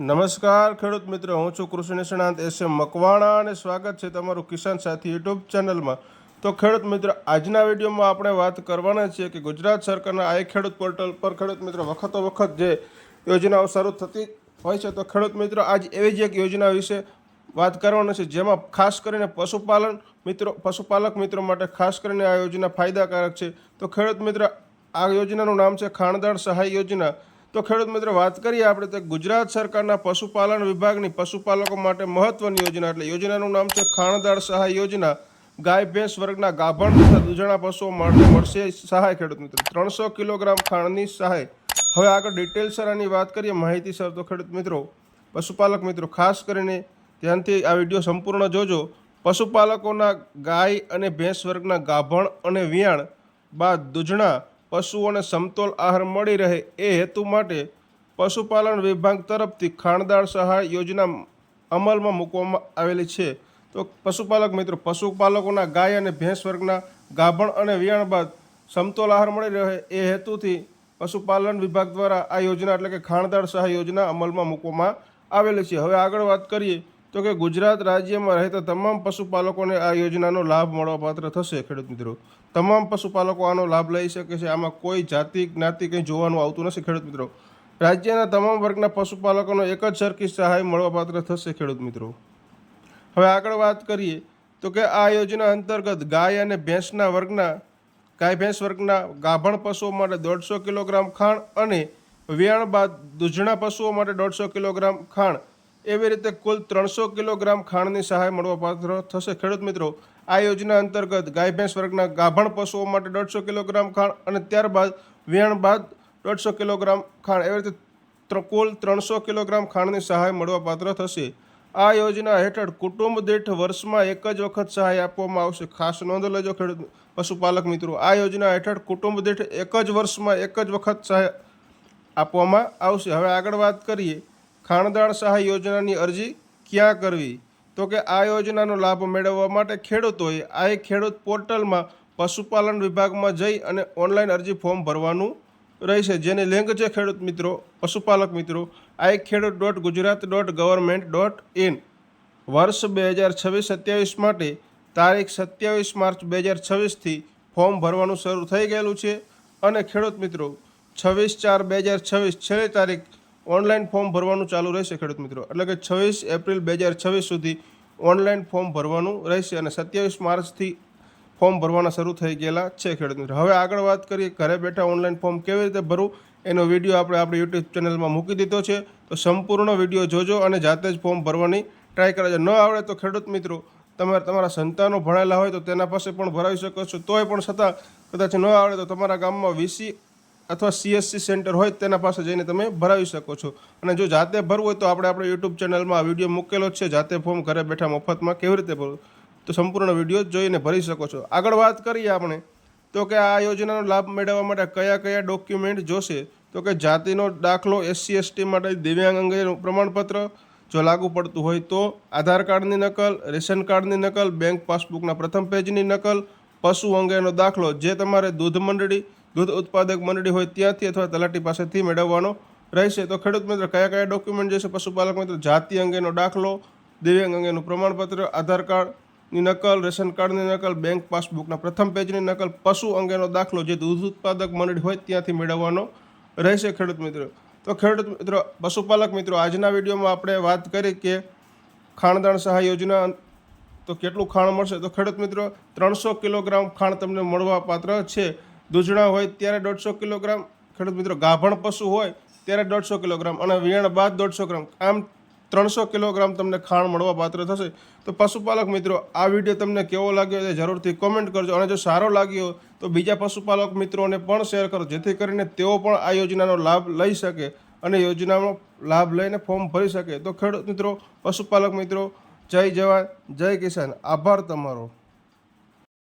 નમસ્કાર ખેડૂત મિત્રો, હું છું કૃષિ નિષ્ણાંત એસ એમ મકવાણા અને સ્વાગત છે તમારું કિસાન સાથી યુટ્યુબ ચેનલમાં। તો ખેડૂત મિત્રો, આજના વિડીયોમાં આપણે વાત કરવાના છીએ કે ગુજરાત સરકારના આઈ ખેડૂત પોર્ટલ પર ખેડૂત મિત્રો વખતો વખત જે યોજનાઓ શરૂ થતી હોય છે, તો ખેડૂત મિત્રો આજ એવી જ એક યોજના વિશે વાત કરવાની છે, જેમાં ખાસ કરીને પશુપાલક મિત્રો માટે ખાસ કરીને આ યોજના ફાયદાકારક છે। તો ખેડૂત મિત્રો, આ યોજનાનું નામ છે ખાણદાર સહાય યોજના। તો ખેડૂત મિત્રો, વાત કરીએ આપણે તો ગુજરાત સરકારના પશુપાલન વિભાગની પશુપાલકો માટે મહત્વની યોજના, એટલે યોજનાનું નામ છે ખાણદાર સહાય યોજના। ગાય ભેંસ વર્ગના ગાભણ તથા દૂધાણા પશુઓ માટે મળશે સહાય। ખેડૂત મિત્રો, 300 કિલોગ્રામ ખાણની સહાય। હવે આગળ ડિટેલસર આની વાત કરીએ, માહિતીસર। તો ખેડૂત મિત્રો, પશુપાલક મિત્રો ખાસ કરીને ધ્યાનથી આ વિડીયો સંપૂર્ણ જોજો। પશુપાલકોના ગાય અને ભેંસ વર્ગના ગાભણ અને વિયાણ બાદ દૂધણા પશુઓને સમતોલ આહાર મળી રહે એ હેતુ માટે પશુપાલન વિભાગ તરફથી ખાણદાર સહાય યોજના અમલમાં મૂકવામાં આવેલી છે। તો પશુપાલક મિત્રો, પશુપાલકોના ગાય અને ભેંસ વર્ગના ગાભણ અને વિયાણ બાદ સમતોલ આહાર મળી રહે એ હેતુથી પશુપાલન વિભાગ દ્વારા આ યોજના એટલે કે ખાણદાર સહાય યોજના અમલમાં મૂકવામાં આવેલી છે। હવે આગળ વાત કરીએ તો કે ગુજરાત રાજ્યમાં રહેતા તમામ પશુપાલકોને આ યોજનાનો લાભ મળવાપાત્ર થશે। ખેડૂત મિત્રો, તમામ પશુપાલકો આનો લાભ લઈ શકે છે, આમાં કોઈ જાતિ જ્ઞાતિ કંઈ જોવાનું આવતું નથી। ખેડૂત મિત્રો, રાજ્યના તમામ વર્ગના પશુપાલકોનો એક જ સરખી સહાય મળવાપાત્ર થશે। ખેડૂત મિત્રો, હવે આગળ વાત કરીએ તો કે આ યોજના અંતર્ગત ગાય ભેંસ વર્ગના ગાભણ પશુઓ માટે 150 કિલોગ્રામ ખાણ અને વિયાણ બાદ દૂધણા પશુઓ માટે 150 કિલોગ્રામ ખાણ, એવી રીતે કુલ 300 કિલોગ્રામ ખાણની સહાય મળવાપાત્ર થશે। ખેડૂત મિત્રો, આ યોજના અંતર્ગત ગાય ભેંસ વર્ગના ગાભણ પશુઓ માટે 150 કિલોગ્રામ ખાણ અને ત્યારબાદ વિયાણ બાદ 150 કિલોગ્રામ ખાણ, એવી રીતે કુલ 300 કિલોગ્રામ ખાણની સહાય મળવાપાત્ર થશે। આ યોજના હેઠળ કુટુંબ દીઠ વર્ષમાં એક જ વખત સહાય આપવામાં આવશે। ખાસ નોંધ લેજો ખેડૂત પશુપાલક મિત્રો, આ યોજના હેઠળ કુટુંબ દીઠ એક જ વર્ષમાં એક જ વખત સહાય આપવામાં આવશે। હવે આગળ વાત કરીએ, ખાણદાર સહાય યોજનાની અરજી ક્યાં કરવી? તો કે આ યોજનાનો લાભ મેળવવા માટે ખેડૂતોએ આઈ ખેડૂત પોર્ટલમાં પશુપાલન વિભાગમાં જઈ અને ઓનલાઈન અરજી ફોર્મ ભરવાનું રહેશે, જેની લિંક છે ખેડૂત મિત્રો, પશુપાલક મિત્રો, iKheduત.gujarat.government.in। વર્ષ 2026-27 માટે તારીખ 27 માર્ચ 2026થી ફોર્મ ભરવાનું શરૂ થઈ ગયેલું છે અને ખેડૂત મિત્રો 26/4/2026 છેલ્લી તારીખ ઓનલાઈન ફોર્મ ભરવાનું ચાલુ રહેશે। ખેડૂત મિત્રો, એટલે કે 26 એપ્રિલ 2026 સુધી ઓનલાઈન ફોર્મ ભરવાનું રહેશે અને 27 માર્ચથી ફોર્મ ભરવાના શરૂ થઈ ગયેલા છે। ખેડૂત મિત્રો, હવે આગળ વાત કરીએ ઘરે બેઠા ઓનલાઈન ફોર્મ કેવી રીતે ભરવું, એનો વિડીયો આપણે આપણી યુટ્યુબ ચેનલમાં મૂકી દીધો છે, તો સંપૂર્ણ વિડીયો જોજો અને જાતે જ ફોર્મ ભરવાની ટ્રાય કરજો। ન આવડે તો ખેડૂત મિત્રો, તમારા સંતાનો ભણેલા હોય તો તેના પાસે પણ ભરાવી શકો છો, તોય પણ છતાં કદાચ ન આવડે તો તમારા ગામમાં વીસી અથવા CSC સેન્ટર હોય તેના પાસે જઈને તમે ભરાવી શકો છો। અને જો જાતે ભરવું હોય તો આપણે યુટ્યુબ ચેનલમાં આ વિડીયો મૂકેલો છે, જાતે ફોર્મ ઘરે બેઠા મફતમાં કેવી રીતે ભરવું, તો સંપૂર્ણ વિડીયો જોઈને ભરી શકો છો। આગળ વાત કરીએ આપણે તો કે આ યોજનાનો લાભ મેળવવા માટે કયા કયા ડોક્યુમેન્ટ જોશે? તો કે જાતિનો દાખલો SC ST માટે, દિવ્યાંગ અંગેનું પ્રમાણપત્ર જો લાગુ પડતું હોય તો, આધાર કાર્ડની નકલ, રેશન કાર્ડની નકલ, બેંક પાસબુકના પ્રથમ પેજની નકલ, પશુ અંગેનો દાખલો જે તમારે દૂધ ઉત્પાદક મંડળી હોય ત્યાંથી અથવા તલાટી પાસેથી મેળવવાનો રહેશે। તો ખેડૂત મિત્રો, કયા કયા ડોક્યુમેન્ટ જશે પશુપાલક મિત્રો? જાતિ અંગેનો દાખલો, દિવ્યાંગ અંગેનું પ્રમાણપત્ર, આધાર કાર્ડની નકલ, રેશન કાર્ડની નકલ, બેંક પાસબુકના પ્રથમ પેજની નકલ, પશુ અંગેનો દાખલો જે દૂધ ઉત્પાદક મંડળી હોય ત્યાંથી મેળવવાનો રહેશે। ખેડૂત મિત્રો, તો ખેડૂત મિત્રો, પશુપાલક મિત્રો, આજના વિડીયોમાં આપણે વાત કરી કે ખાણદાર સહાય યોજના તો કેટલું ખાણ મળશે? તો ખેડૂત મિત્રો, 300 કિલોગ્રામ ખાણ તમને મળવા પાત્ર છે। દૂધણા હોય ત્યારે 150 કિલોગ્રામ, ખેડૂત મિત્રો ગાભણ પશુ હોય ત્યારે 150 કિલોગ્રામ અને વિયાણ બાદ 150 ગ્રામ, આમ 300 કિલોગ્રામ તમને ખાણ મળવા પાત્ર થશે। તો પશુપાલક મિત્રો, આ વિડીયો તમને કેવો લાગ્યો એ જરૂરથી કોમેન્ટ કરજો અને જો સારો લાગ્યો તો બીજા પશુપાલક મિત્રોને પણ શેર કરો, જેથી કરીને તેઓ પણ આ યોજનાનો લાભ લઈ શકે અને યોજનાનો લાભ લઈને ફોર્મ ભરી શકે। તો ખેડૂત મિત્રો, પશુપાલક મિત્રો, જય જવાન જય કિસાન, આભાર તમારો।